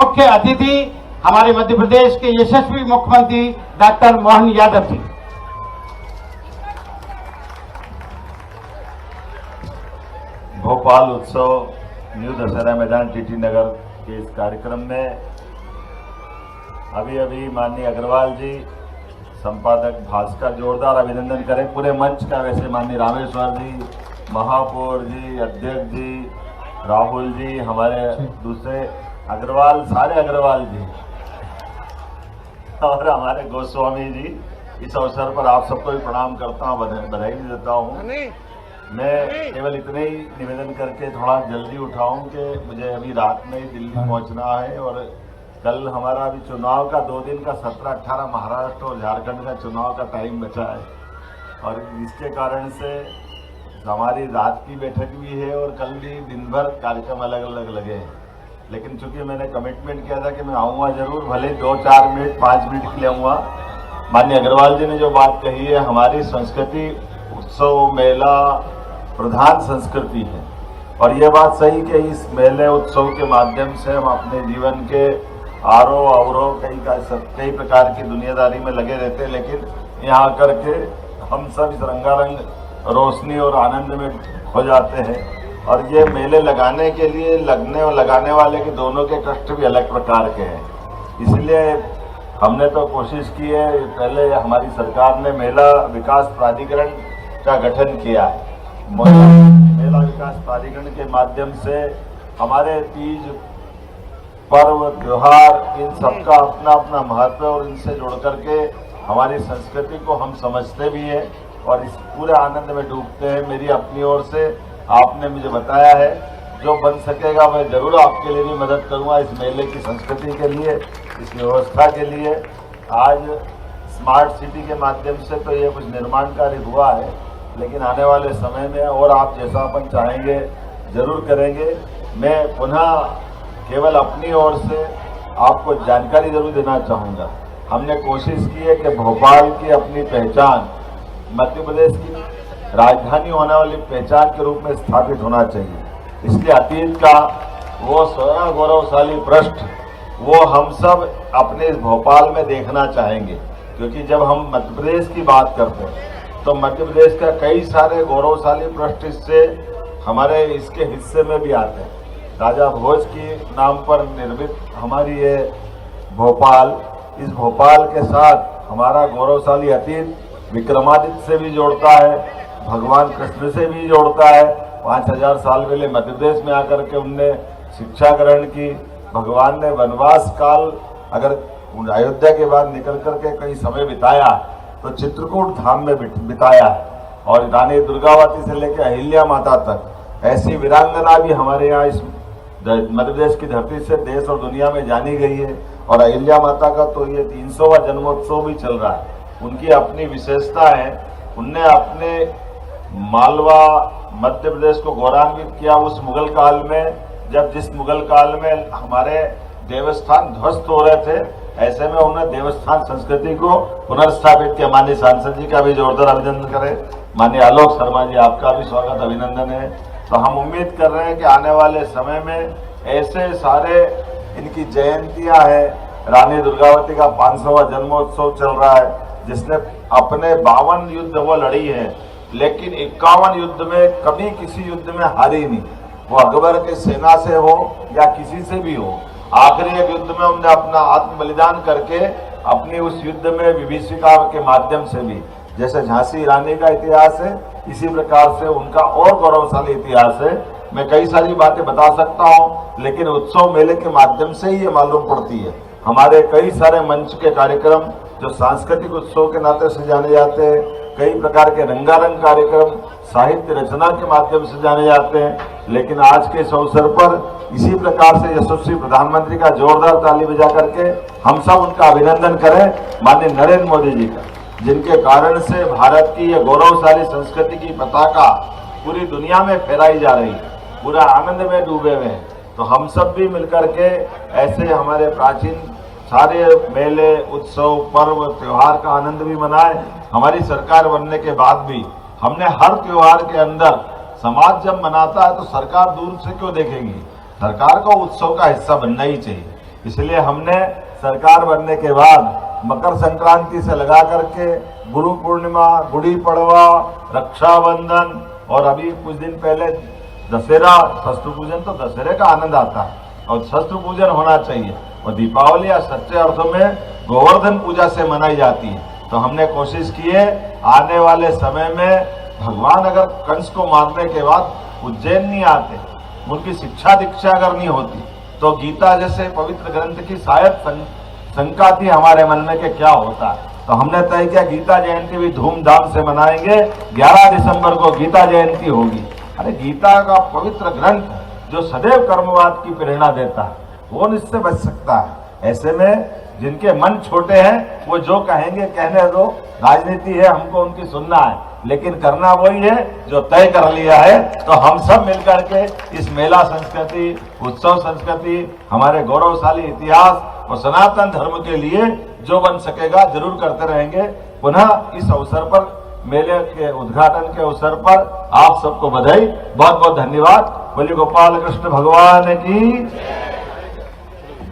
मुख्य अतिथि हमारे मध्य प्रदेश के यशस्वी मुख्यमंत्री डॉक्टर मोहन यादव जी। भोपाल उत्सव न्यू दशहरा मैदान टीटी नगर के इस कार्यक्रम में अभी माननीय अग्रवाल जी, संपादक भास्कर, जोरदार अभिनंदन करें पूरे मंच का। वैसे माननीय रामेश्वर जी, महापौर जी, अध्यक्ष जी, राहुल जी, हमारे दूसरे अग्रवाल, सारे अग्रवाल जी और हमारे गोस्वामी जी, इस अवसर पर आप सबको भी प्रणाम करता हूँ, बधाई भी देता हूँ। मैं केवल इतने ही निवेदन करके थोड़ा जल्दी उठाऊं कि मुझे अभी रात में ही दिल्ली पहुंचना है और कल हमारा अभी चुनाव का 2 दिन का 17-18 महाराष्ट्र और झारखंड का चुनाव का टाइम बचा है और इसके कारण से हमारी रात की बैठक भी है और कल भी दिन भर कार्यक्रम अलग अलग लगे हैं। लेकिन चूंकि मैंने कमिटमेंट किया था कि मैं आऊँगा जरूर, भले 2-4 मिनट 5 मिनट के लिए आऊँगा। माननीय अग्रवाल जी ने जो बात कही है, हमारी संस्कृति उत्सव मेला प्रधान संस्कृति है और यह बात सही कि इस मेले उत्सव के माध्यम से हम अपने जीवन के आरोह अवरोह कई प्रकार की दुनियादारी में लगे रहते हैं, लेकिन यहाँ आकर के हम सब इस रंगारंग रोशनी और आनंद में खो जाते हैं। और ये मेले लगाने के लिए लगने और लगाने वाले के दोनों के कष्ट भी अलग प्रकार के हैं, इसलिए हमने तो कोशिश की है। पहले हमारी सरकार ने मेला विकास प्राधिकरण का गठन किया है। मेला विकास प्राधिकरण के माध्यम से हमारे तीज, पर्व, त्योहार, इन सबका अपना अपना महत्व और इनसे जुड़ करके हमारी संस्कृति को हम समझते भी हैं और इस पूरे आनंद में डूबते हैं। मेरी अपनी ओर से आपने मुझे बताया है, जो बन सकेगा मैं जरूर आपके लिए भी मदद करूंगा इस मेले की संस्कृति के लिए, इस व्यवस्था के लिए। आज स्मार्ट सिटी के माध्यम से तो ये कुछ निर्माण कार्य हुआ है, लेकिन आने वाले समय में और आप जैसा अपन चाहेंगे जरूर करेंगे। मैं पुनः केवल अपनी ओर से आपको जानकारी जरूर देना चाहूँगा। हमने कोशिश की है कि भोपाल की अपनी पहचान मध्य प्रदेश की राजधानी होने वाली पहचान के रूप में स्थापित होना चाहिए। इसलिए अतीत का वो स्वर्ण गौरवशाली पृष्ठ वो हम सब अपने इस भोपाल में देखना चाहेंगे, क्योंकि जब हम मध्य प्रदेश की बात करते हैं तो मध्य प्रदेश का कई सारे गौरवशाली पृष्ठ इससे हमारे इसके हिस्से में भी आते हैं। राजा भोज की नाम पर निर्मित हमारी ये भोपाल, इस भोपाल के साथ हमारा गौरवशाली अतीत विक्रमादित्य से भी जोड़ता है, भगवान कृष्ण से भी जोड़ता है। 5000 साल पहले मध्य प्रदेश में आकर के उनने शिक्षा ग्रहण की। भगवान ने वनवास काल अगर अयोध्या के बाद निकल करके कई समय बिताया तो चित्रकूट धाम में बिताया है और रानी दुर्गावती से लेकर अहिल्या माता तक ऐसी वीरांगना भी हमारे यहाँ इस मध्य प्रदेश की धरती से देश और दुनिया में जानी गई है। और अहिल्या माता का तो ये 300वां जन्मोत्सव भी चल रहा है। उनकी अपनी विशेषता है, उनने अपने मालवा मध्य प्रदेश को गौरवान्वित किया उस मुगल काल में, जब जिस मुगल काल में हमारे देवस्थान ध्वस्त हो रहे थे, ऐसे में उन्होंने देवस्थान संस्कृति को पुनर्स्थापित किया। माननीय सांसद जी का भी जोरदार अभिनंदन करें। माननीय आलोक शर्मा जी, आपका भी स्वागत अभिनंदन है। तो हम उम्मीद कर रहे हैं कि आने वाले समय में ऐसे सारे इनकी जयंतियां हैं। रानी दुर्गावती का 500वां जन्मोत्सव चल रहा है, जिसने अपने 52 युद्ध वो लड़ी है, लेकिन 51 युद्ध में कभी किसी युद्ध में हारी नहीं। वो अकबर के सेना से हो या किसी से भी हो, आखिरी एक युद्ध में उन्होंने अपना आत्म बलिदान करके अपनी उस युद्ध में विभीषिका के माध्यम से भी, जैसे झांसी रानी का इतिहास है, इसी प्रकार से उनका और गौरवशाली इतिहास है। मैं कई सारी बातें बता सकता हूं, लेकिन उत्सव मेले के माध्यम से ही ये मालूम पड़ती है। हमारे कई सारे मंच के कार्यक्रम जो सांस्कृतिक उत्सव के नाते से जाने जाते हैं, कई प्रकार के रंगारंग कार्यक्रम साहित्य रचना के माध्यम से जाने जाते हैं, लेकिन आज के इस अवसर पर इसी प्रकार से यशस्वी प्रधानमंत्री का जोरदार ताली बजा करके हम सब उनका अभिनंदन करें, माननीय नरेंद्र मोदी जी का, जिनके कारण से भारत की यह गौरवशाली संस्कृति की पताका पूरी दुनिया में फहराई जा रही है, पूरा आनंद में डूबे हुए हैं। तो हम सब भी मिलकर के ऐसे हमारे प्राचीन सारे मेले, उत्सव, पर्व, त्योहार का आनंद भी मनाएं। हमारी सरकार बनने के बाद भी हमने हर त्योहार के अंदर समाज जब मनाता है तो सरकार दूर से क्यों देखेगी, सरकार को उत्सव का हिस्सा बनना ही चाहिए। इसलिए हमने सरकार बनने के बाद मकर संक्रांति से लगा करके गुरु पूर्णिमा, गुड़ी पड़वा, रक्षाबंधन और अभी कुछ दिन पहले दशहरा, शस्त्र पूजन, तो दशहरे का आनंद आता है और शस्त्र पूजन होना चाहिए। और दीपावली या सच्चे अर्थों में गोवर्धन पूजा से मनाई जाती है। तो हमने कोशिश की है आने वाले समय में भगवान अगर कंस को मारने के बाद उज्जैन नहीं आते, उनकी शिक्षा दीक्षा अगर नहीं होती, तो गीता जैसे पवित्र ग्रंथ की शायद शंका थी हमारे मन में कि क्या होता है। तो हमने तय किया गीता जयंती भी धूमधाम से मनाएंगे। 11 दिसंबर को गीता जयंती होगी। अरे गीता का पवित्र ग्रंथ जो सदैव कर्मवाद की प्रेरणा देता है, वो इससे बच सकता है। ऐसे में जिनके मन छोटे हैं वो जो कहेंगे कहने दो, राजनीति है, हमको उनकी सुनना है, लेकिन करना वही है जो तय कर लिया है। तो हम सब मिलकर के इस मेला संस्कृति, उत्सव संस्कृति, हमारे गौरवशाली इतिहास और सनातन धर्म के लिए जो बन सकेगा जरूर करते रहेंगे। पुनः इस अवसर पर, मेले के उद्घाटन के अवसर पर आप सबको बधाई, बहुत बहुत धन्यवाद। बोलिए गोपाल कृष्ण भगवान की।